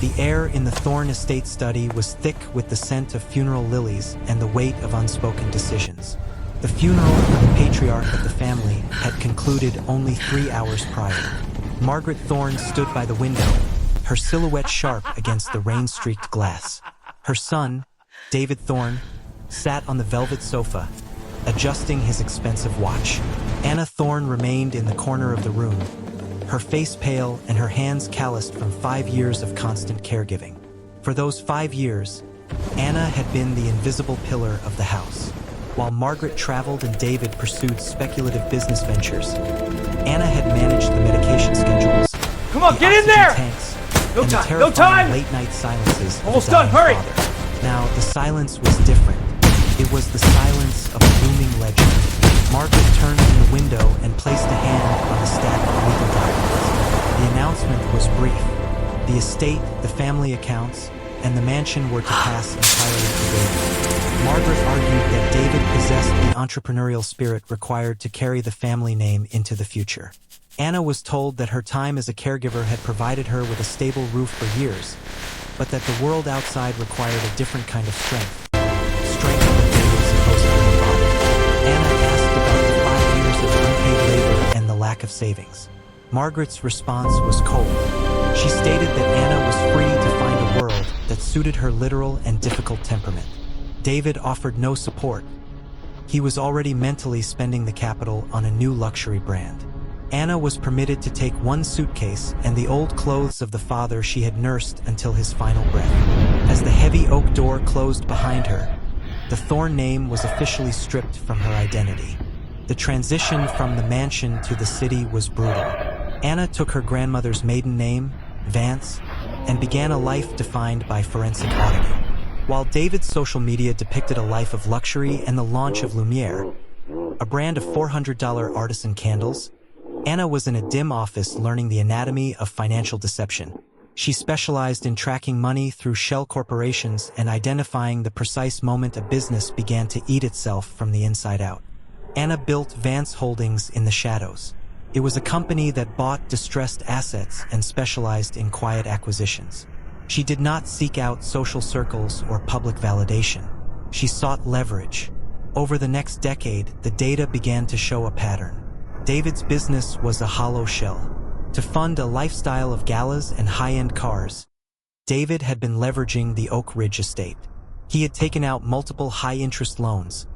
The air in the Thorne estate study was thick with the scent of funeral lilies and the weight of unspoken decisions. The funeral for the patriarch of the family had concluded only 3 hours prior. Margaret Thorne stood by the window, her silhouette sharp against the rain-streaked glass. Her son, David Thorne, sat on the velvet sofa, adjusting his expensive watch. Anna Thorne remained in the corner of the room, her face pale and her hands calloused from 5 years of constant caregiving. For those 5 years, Anna had been the invisible pillar of the house. While Margaret traveled and David pursued speculative business ventures, Anna had managed the medication schedules, Come on, the get in oxygen there! tanks, No and the time, no terrifying time! late-night silences of Almost the done, dying hurry! father. Now, the silence was different. It was the silence of a looming legend. Margaret turned from the window and placed a hand on the stack of legal documents. The announcement was brief. The estate, the family accounts, and the mansion were to pass entirely to David. Margaret argued that David possessed the entrepreneurial spirit required to carry the family name into the future. Anna was told that her time as a caregiver had provided her with a stable roof for years, but that the world outside required a different kind of strength. Strength that David supposedly embodied. Anna asked about the 5 years of unpaid labor and the lack of savings. Margaret's response was cold. She stated that Anna was free to find a world that suited her literal and difficult temperament. David offered no support. He was already mentally spending the capital on a new luxury brand. Anna was permitted to take one suitcase and the old clothes of the father she had nursed until his final breath. As the heavy oak door closed behind her, the Thorne name was officially stripped from her identity. The transition from the mansion to the city was brutal. Anna took her grandmother's maiden name, Vance, and began a life defined by forensic auditing. While David's social media depicted a life of luxury and the launch of Lumiere, a brand of $400 artisan candles, Anna was in a dim office learning the anatomy of financial deception. She specialized in tracking money through shell corporations and identifying the precise moment a business began to eat itself from the inside out. Anna built Vance Holdings in the shadows. It was a company that bought distressed assets and specialized in quiet acquisitions. She did not seek out social circles or public validation. She sought leverage. Over the next decade, the data began to show a pattern. David's business was a hollow shell. To fund a lifestyle of galas and high-end cars, David had been leveraging the Oak Ridge estate. He had taken out multiple high-interest loans,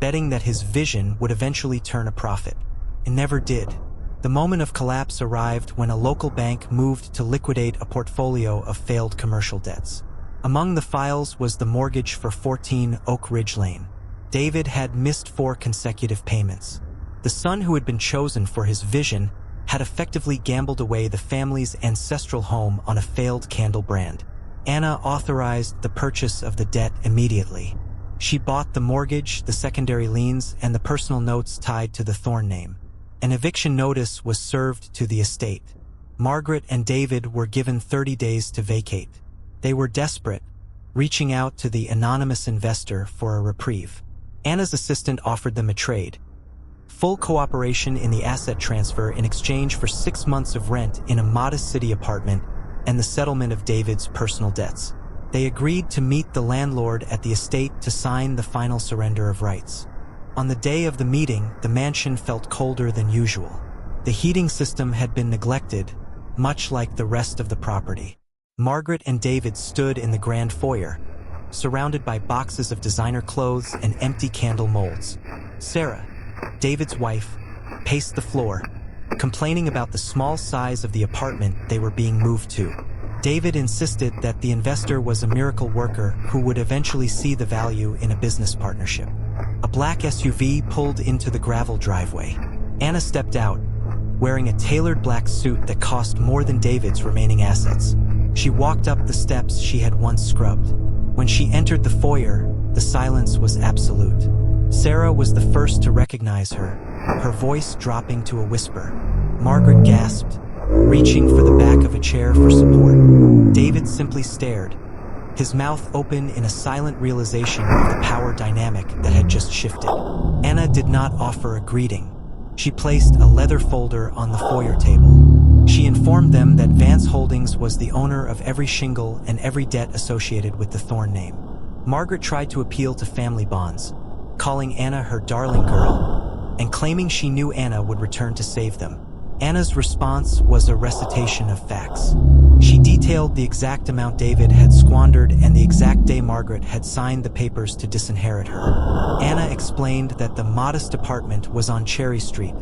betting that his vision would eventually turn a profit. It never did. The moment of collapse arrived when a local bank moved to liquidate a portfolio of failed commercial debts. Among the files was the mortgage for 14 Oak Ridge Lane. David had missed 4 consecutive payments. The son who had been chosen for his vision had effectively gambled away the family's ancestral home on a failed candle brand. Anna authorized the purchase of the debt immediately. She bought the mortgage, the secondary liens, and the personal notes tied to the Thorne name. An eviction notice was served to the estate. Margaret and David were given 30 days to vacate. They were desperate, reaching out to the anonymous investor for a reprieve. Anna's assistant offered them a trade: full cooperation in the asset transfer in exchange for 6 months of rent in a modest city apartment and the settlement of David's personal debts. They agreed to meet the landlord at the estate to sign the final surrender of rights. On the day of the meeting, the mansion felt colder than usual. The heating system had been neglected, much like the rest of the property. Margaret and David stood in the grand foyer, surrounded by boxes of designer clothes and empty candle molds. Sarah, David's wife, paced the floor, complaining about the small size of the apartment they were being moved to. David insisted that the investor was a miracle worker who would eventually see the value in a business partnership. A black SUV pulled into the gravel driveway. Anna stepped out, wearing a tailored black suit that cost more than David's remaining assets. She walked up the steps she had once scrubbed. When she entered the foyer, the silence was absolute. Sarah was the first to recognize her, her voice dropping to a whisper. Margaret gasped, reaching for the back of a chair for support. David simply stared, his mouth open in a silent realization of the power dynamic that had just shifted. Anna did not offer a greeting. She placed a leather folder on the foyer table. She informed them that Vance Holdings was the owner of every shingle and every debt associated with the Thorne name. Margaret tried to appeal to family bonds, calling Anna her darling girl, and claiming she knew Anna would return to save them. Anna's response was a recitation of facts. She detailed the exact amount David had squandered and the exact day Margaret had signed the papers to disinherit her. Anna explained that the modest apartment was on Cherry Street,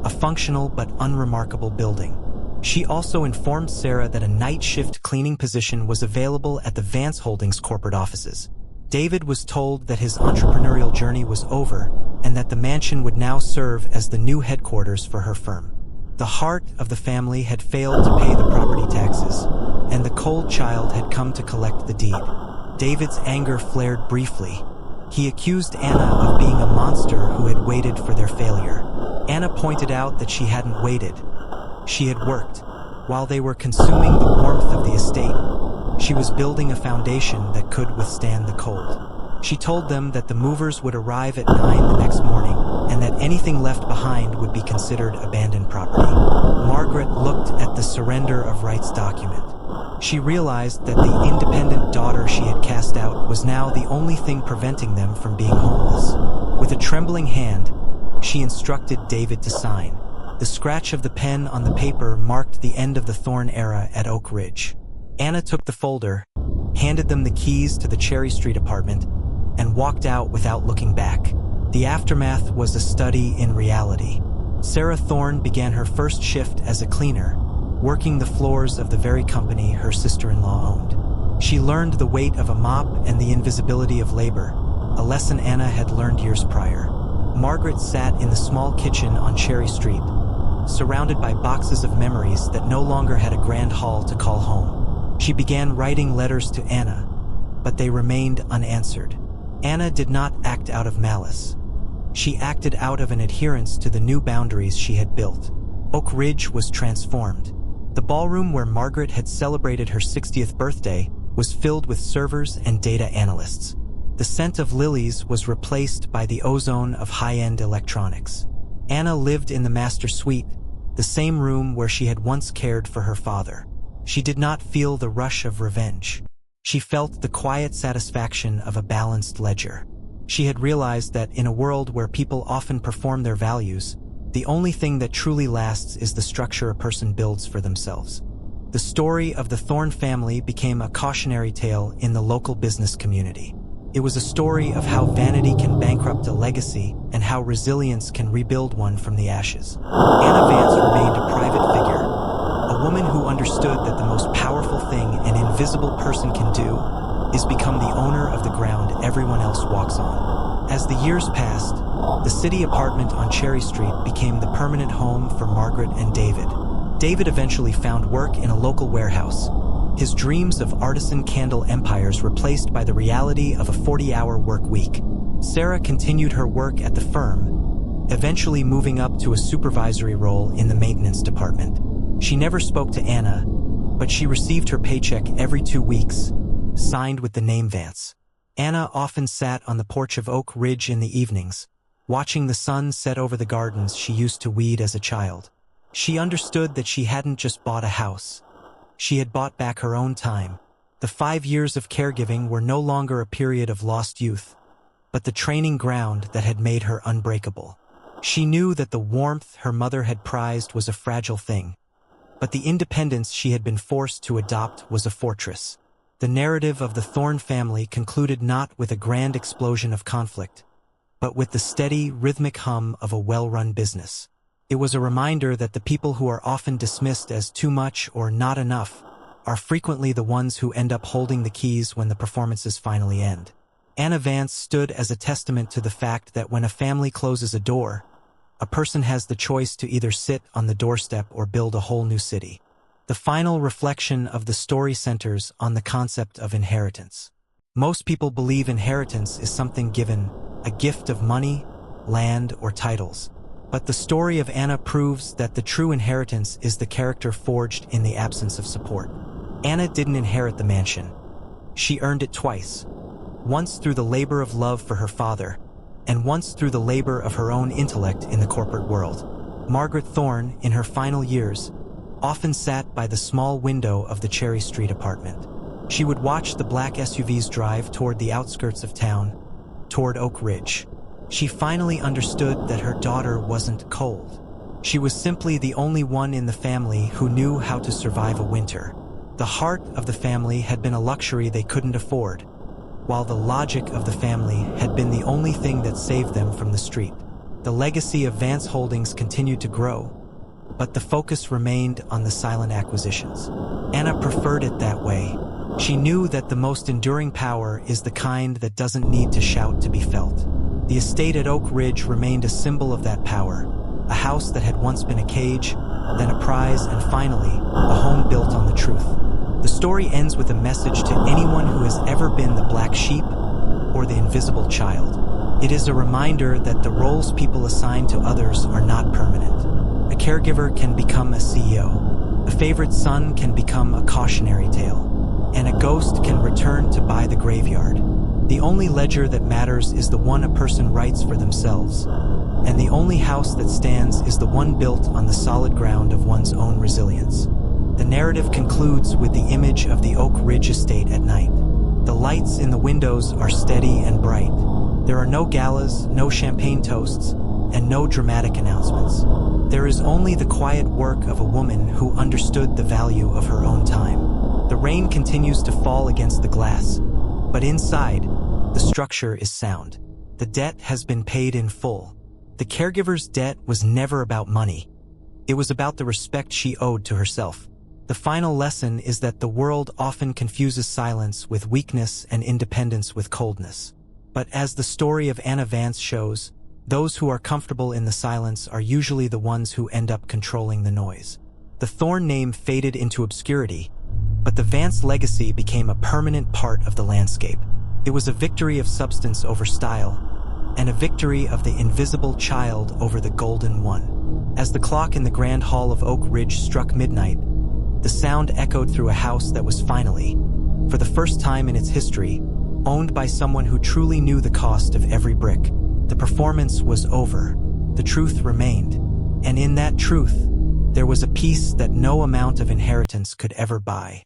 a functional but unremarkable building. She also informed Sarah that a night shift cleaning position was available at the Vance Holdings corporate offices. David was told that his entrepreneurial journey was over and that the mansion would now serve as the new headquarters for her firm. The heart of the family had failed to pay the property taxes, and the cold child had come to collect the deed. David's anger flared briefly. He accused Anna of being a monster who had waited for their failure. Anna pointed out that she hadn't waited. She had worked. While they were consuming the warmth of the estate, she was building a foundation that could withstand the cold. She told them that the movers would arrive at 9 the next morning, and that anything left behind would be considered abandoned property. Margaret looked at the surrender of rights document. She realized that the independent daughter she had cast out was now the only thing preventing them from being homeless. With a trembling hand, she instructed David to sign. The scratch of the pen on the paper marked the end of the Thorne era at Oak Ridge. Anna took the folder, handed them the keys to the Cherry Street apartment, and walked out without looking back. The aftermath was a study in reality. Sarah Thorne began her first shift as a cleaner, working the floors of the very company her sister-in-law owned. She learned the weight of a mop and the invisibility of labor, a lesson Anna had learned years prior. Margaret sat in the small kitchen on Cherry Street, surrounded by boxes of memories that no longer had a grand hall to call home. She began writing letters to Anna, but they remained unanswered. Anna did not act out of malice. She acted out of an adherence to the new boundaries she had built. Oak Ridge was transformed. The ballroom where Margaret had celebrated her 60th birthday was filled with servers and data analysts. The scent of lilies was replaced by the ozone of high-end electronics. Anna lived in the master suite, the same room where she had once cared for her father. She did not feel the rush of revenge. She felt the quiet satisfaction of a balanced ledger. She had realized that in a world where people often perform their values, the only thing that truly lasts is the structure a person builds for themselves. The story of the Thorne family became a cautionary tale in the local business community. It was a story of how vanity can bankrupt a legacy and how resilience can rebuild one from the ashes. Anna Vance remained a private figure, a woman who understood that the most powerful thing an invisible person can do is become the owner of the ground everyone else walks on. As the years passed, the city apartment on Cherry Street became the permanent home for Margaret and David. David eventually found work in a local warehouse, his dreams of artisan candle empires replaced by the reality of a 40-hour work week. Sarah continued her work at the firm, eventually moving up to a supervisory role in the maintenance department. She never spoke to Anna, but she received her paycheck every 2 weeks, signed with the name Vance. Anna often sat on the porch of Oak Ridge in the evenings, watching the sun set over the gardens she used to weed as a child. She understood that she hadn't just bought a house. She had bought back her own time. The 5 years of caregiving were no longer a period of lost youth, but the training ground that had made her unbreakable. She knew that the warmth her mother had prized was a fragile thing, but the independence she had been forced to adopt was a fortress. The narrative of the Thorne family concluded not with a grand explosion of conflict, but with the steady, rhythmic hum of a well-run business. It was a reminder that the people who are often dismissed as too much or not enough are frequently the ones who end up holding the keys when the performances finally end. Anna Vance stood as a testament to the fact that when a family closes a door, a person has the choice to either sit on the doorstep or build a whole new city. The final reflection of the story centers on the concept of inheritance. Most people believe inheritance is something given, a gift of money, land, or titles. But the story of Anna proves that the true inheritance is the character forged in the absence of support. Anna didn't inherit the mansion. She earned it twice. Once through the labor of love for her father, and once through the labor of her own intellect in the corporate world. Margaret Thorne, in her final years, often sat by the small window of the Cherry Street apartment. She would watch the black SUVs drive toward the outskirts of town, toward Oak Ridge. She finally understood that her daughter wasn't cold. She was simply the only one in the family who knew how to survive a winter. The heart of the family had been a luxury they couldn't afford, while the logic of the family had been the only thing that saved them from the street. The legacy of Vance Holdings continued to grow, but the focus remained on the silent acquisitions. Anna preferred it that way. She knew that the most enduring power is the kind that doesn't need to shout to be felt. The estate at Oak Ridge remained a symbol of that power, a house that had once been a cage, then a prize, and finally, a home built on the truth. The story ends with a message to anyone who has ever been the black sheep or the invisible child. It is a reminder that the roles people assign to others are not permanent. A caregiver can become a CEO, a favorite son can become a cautionary tale, and a ghost can return to buy the graveyard. The only ledger that matters is the one a person writes for themselves, and the only house that stands is the one built on the solid ground of one's own resilience. The narrative concludes with the image of the Oak Ridge estate at night. The lights in the windows are steady and bright. There are no galas, no champagne toasts, and no dramatic announcements. There is only the quiet work of a woman who understood the value of her own time. The rain continues to fall against the glass, but inside, the structure is sound. The debt has been paid in full. The caregiver's debt was never about money. It was about the respect she owed to herself. The final lesson is that the world often confuses silence with weakness and independence with coldness. But as the story of Anna Vance shows, those who are comfortable in the silence are usually the ones who end up controlling the noise. The Thorne name faded into obscurity, but the Vance legacy became a permanent part of the landscape. It was a victory of substance over style, and a victory of the invisible child over the golden one. As the clock in the grand hall of Oak Ridge struck midnight, the sound echoed through a house that was finally, for the first time in its history, owned by someone who truly knew the cost of every brick. The performance was over. The truth remained. And in that truth, there was a peace that no amount of inheritance could ever buy.